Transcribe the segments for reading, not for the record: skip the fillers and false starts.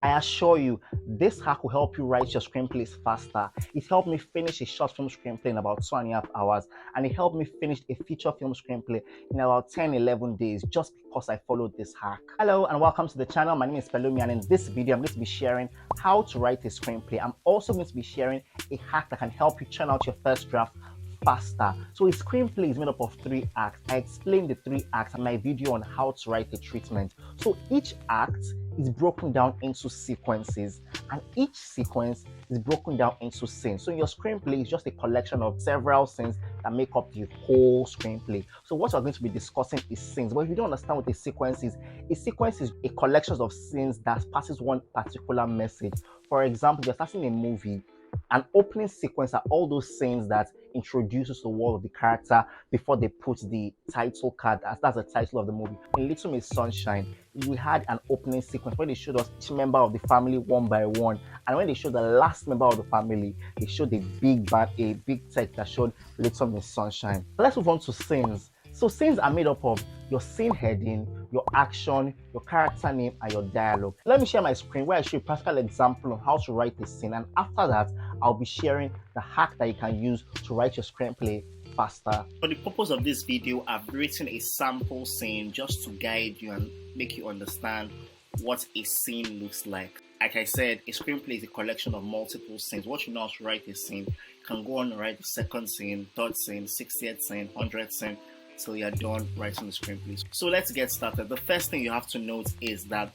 I assure you, this hack will help you write your screenplays faster. It helped me finish a short film screenplay in about 2.5 hours, and it helped me finish a feature film screenplay in about 10-11 days just because I followed this hack. Hello and welcome to the channel. My name is Pelumi, and in this video, I'm going to be sharing how to write a screenplay. I'm also going to be sharing a hack that can help you churn out your first draft faster. So a screenplay is made up of 3 acts. I explained the 3 acts in my video on how to write a treatment. So each act is broken down into sequences, and each sequence is broken down into scenes. So your screenplay is just a collection of several scenes that make up the whole screenplay. So what we're going to be discussing is scenes. But if you don't understand what a sequence is a collection of scenes that passes one particular message. For example, you're starting a movie. An opening sequence are all those scenes that introduces the world of the character before they put the title card, as that's the title of the movie. In Little Miss Sunshine, we had an opening sequence where they showed us each member of the family one by one, and when they showed the last member of the family, they showed a big text that showed Little Miss Sunshine. Let's move on to scenes. So scenes are made up of your scene heading, your action, your character name, and your dialogue. Let me share my screen where I show a practical example on how to write a scene, and after that, I'll be sharing the hack that you can use to write your screenplay faster. For the purpose of this video, I've written a sample scene just to guide you and make you understand what a scene looks like. Like I said, a screenplay is a collection of multiple scenes. What you know how to write a scene, you can go on and write the second scene, third scene, 60th scene, 100th scene, till you're done writing the screenplay. So let's get started. The first thing you have to note is that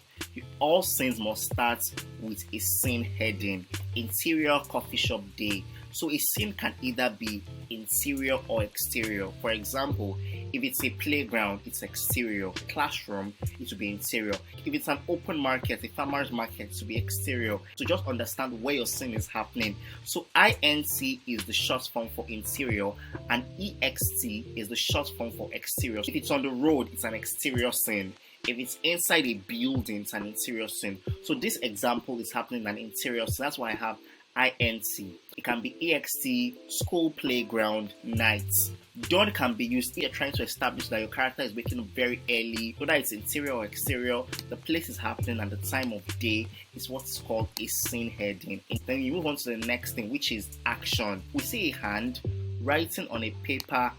all scenes must start with a scene heading. Interior coffee shop day. So a scene can either be interior or exterior. For example, if it's a playground, it's exterior. Classroom, it will be interior. If it's an open market, a farmer's market, it will be exterior. So just understand where your scene is happening. So INT is the short form for interior, and EXT is the short form for exterior. If it's on the road, it's an exterior scene. If it's inside a building, it's an interior scene. So this example is happening in an interior scene. That's why I have INT. It can be EXT, school playground, nights. Dawn can be used if you're trying to establish that your character is waking up very early, whether it's interior or exterior, the place is happening and the time of day is what's called a scene heading. And then you move on to the next thing, which is action. We see a hand writing on a paper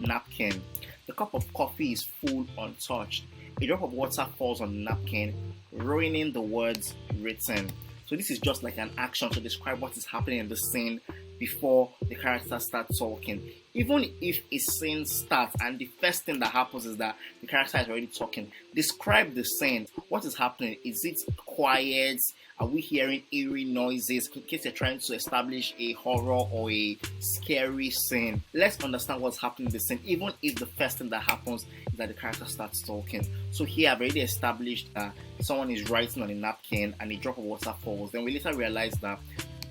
napkin. The cup of coffee is full untouched. A drop of water falls on the napkin, ruining the words written. So this is just like an action to describe what is happening in the scene before the character starts talking. Even if a scene starts and the first thing that happens is that the character is already talking, describe the scene. What is happening? Is it quiet? Are we hearing eerie noises? In case you're trying to establish a horror or a scary scene, let's understand what's happening in the scene, even if the first thing that happens is that the character starts talking. So here I've already established that someone is writing on a napkin and a drop of water falls. Then we later realize that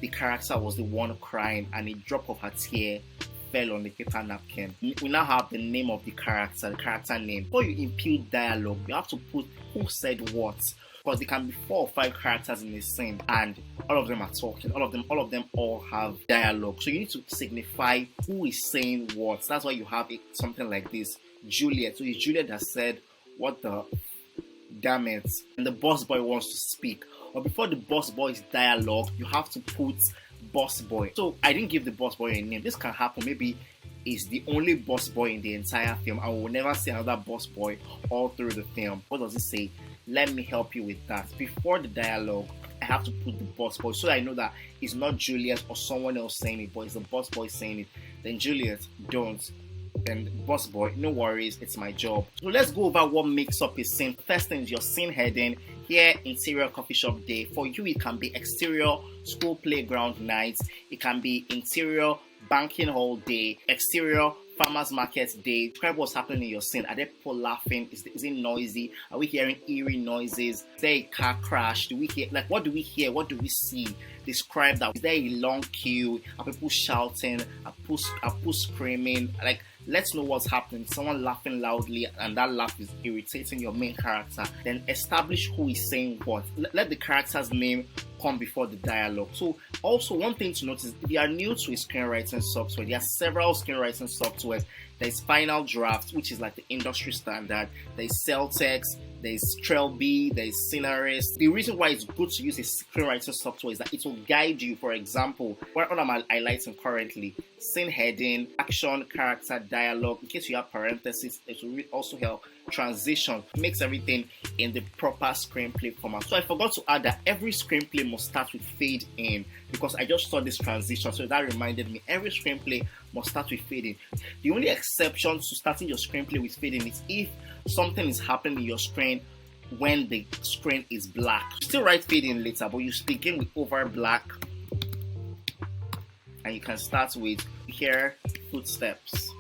the character was the one crying and a drop of her tear fell on the paper napkin. We now have the name of the character name. Before you impute dialogue, you have to put who said what. Because there can be 4 or 5 characters in a scene and all of them are talking. All of them have dialogue. So you need to signify who is saying what. That's why you have something like this. Juliet. So it's Juliet that said, "What the damn it?" And the boss boy wants to speak. But before the boss boy's dialogue, you have to put boss boy. So I didn't give the boss boy a name. This can happen. Maybe is the only boss boy in the entire film. I will never see another boss boy all through the film. What does it say? Let me help you with that. Before the dialogue, I have to put the boss boy so I know that it's not Juliet or someone else saying it, but it's the boss boy saying it. Then Juliet, don't. Then boss boy, no worries, it's my job. So let's go over what makes up a scene. First thing is your scene heading. Here, interior coffee shop day. For you, it can be exterior school playground nights. It can be interior banking hall day. Exterior farmers market day. Describe what's happening in your scene. Are there people laughing? Is it noisy? Are we hearing eerie noises? Is there a car crash? Do we hear, like, what do we hear? What do we see? Describe that. Is there a long queue? Are people shouting? Are people screaming? Like, let's know what's happening. Someone laughing loudly and that laugh is irritating your main character. Then establish who is saying what. Let the character's name come before the dialogue. So also one thing to notice, if you are new to a screenwriting software, there are several screenwriting softwares. There's Final Draft, which is like the industry standard. There's Celtex, there's Trailby, there's Scenarist. The reason why it's good to use a screenwriting software is that it will guide you. For example, what I'm highlighting currently, scene heading, action, character, dialogue. In case you have parentheses, it will also help. Transition makes everything in the proper screenplay format. So I forgot to add that every screenplay must start with fade in, because I just saw this transition, so that reminded me every screenplay must start with fade in. The only exception to starting your screenplay with fade in is if something is happening in your screen when the screen is black. You still write fade in later, but you begin with over black, and you can start with hear footsteps.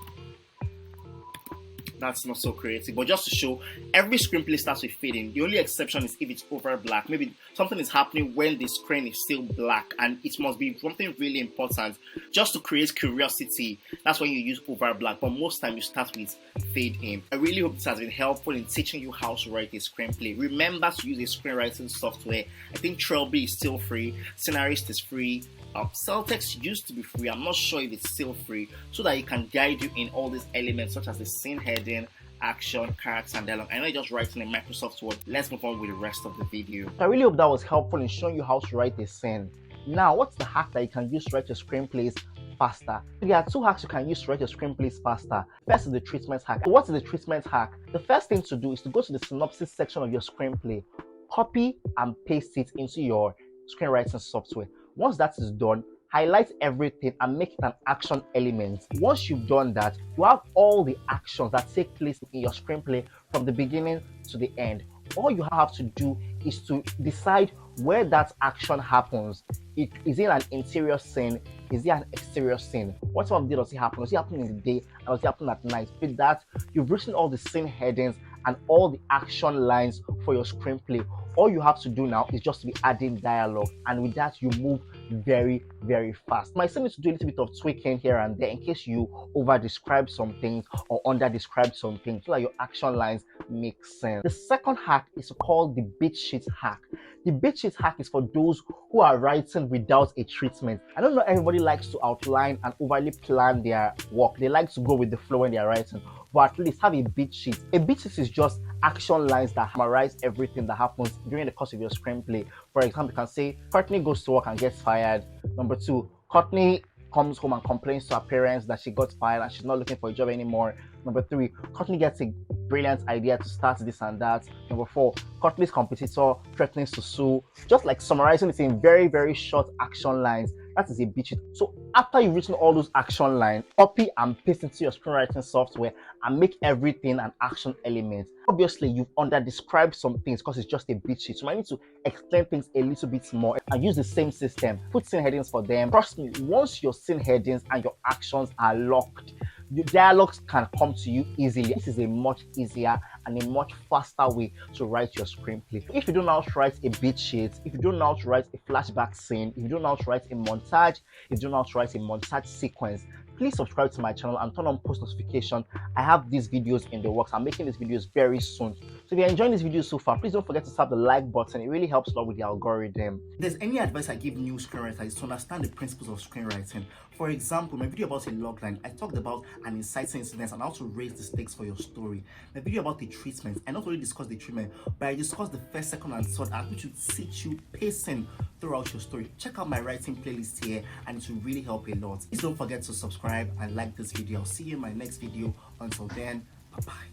That's not so creative, but just to show, every screenplay starts with fading. The only exception is if it's over black. Maybe something is happening when the screen is still black, and it must be something really important just to create curiosity. That's when you use over black, but most time you start with fade in. I really hope this has been helpful in teaching you how to write a screenplay. Remember to use a screenwriting software. I think Trailby is still free, Scenarist is free. Celtex used to be free. I'm not sure if it's still free, so that it can guide you in all these elements such as the scene heading, action, character, and dialogue. I know you're just writing in Microsoft Word. Let's move on with the rest of the video. I really hope that was helpful in showing you how to write a scene. Now, what's the hack that you can use to write your screenplays faster? There are 2 hacks you can use to write your screenplays faster. First is the treatment hack. What is the treatment hack? The first thing to do is to go to the synopsis section of your screenplay, copy and paste it into your screenwriting software. Once that is done, highlight everything and make it an action element. Once you've done that, you have all the actions that take place in your screenplay from the beginning to the end. All you have to do is to decide where that action happens. Is it an interior scene? Is it an exterior scene? What time of day does it happen? Does it happen in the day? Or does it happen at night? With that, you've written all the scene headings and all the action lines for your screenplay. All you have to do now is just to be adding dialogue, and with that you move very, very fast. You might still need to do a little bit of tweaking here and there in case you over describe some things or under describe some things, so that your action lines make sense. The second hack is called the beat sheet hack. The beat sheet hack is for those who are writing without a treatment. I don't know, everybody likes to outline and overly plan their work. They like to go with the flow when they are writing, but at least have a beat sheet. A beat sheet is just action lines that summarize everything that happens during the course of your screenplay. For example, you can say Courtney goes to work and gets fired. Number 2, Courtney comes home and complains to her parents that she got fired and she's not looking for a job anymore. Number 3, Courtney gets a brilliant idea to start this and that. Number 4, Courtney's competitor threatens to sue. Just like summarizing it in very, very short action lines. That is a beat sheet. So after you've written all those action lines, copy and paste into your screenwriting software and make everything an action element. Obviously, you've under-described some things because it's just a beat sheet. So you might need to explain things a little bit more and use the same system. Put scene headings for them. Trust me, once your scene headings and your actions are locked, your dialogues can come to you easily. This is a much easier and a much faster way to write your screenplay. If you don't know how to write a beat sheet, if you don't know how to write a flashback scene, if you don't know how to write a montage, if you don't know how to write a montage sequence, please subscribe to my channel and turn on post notification. I have these videos in the works. I'm making these videos very soon. So if you're enjoying this video so far, please don't forget to tap the like button. It really helps a lot with the algorithm. If there's any advice I give new screenwriters is to understand the principles of screenwriting. For example, my video about a logline, I talked about an inciting incident and how to raise the stakes for your story. My video about the treatment, I not only discussed the treatment, but I discussed the first, second, and third act, which would teach you pacing throughout your story. Check out my writing playlist here, and it will really help a lot. Please don't forget to subscribe and like this video. I'll see you in my next video. Until then, bye-bye.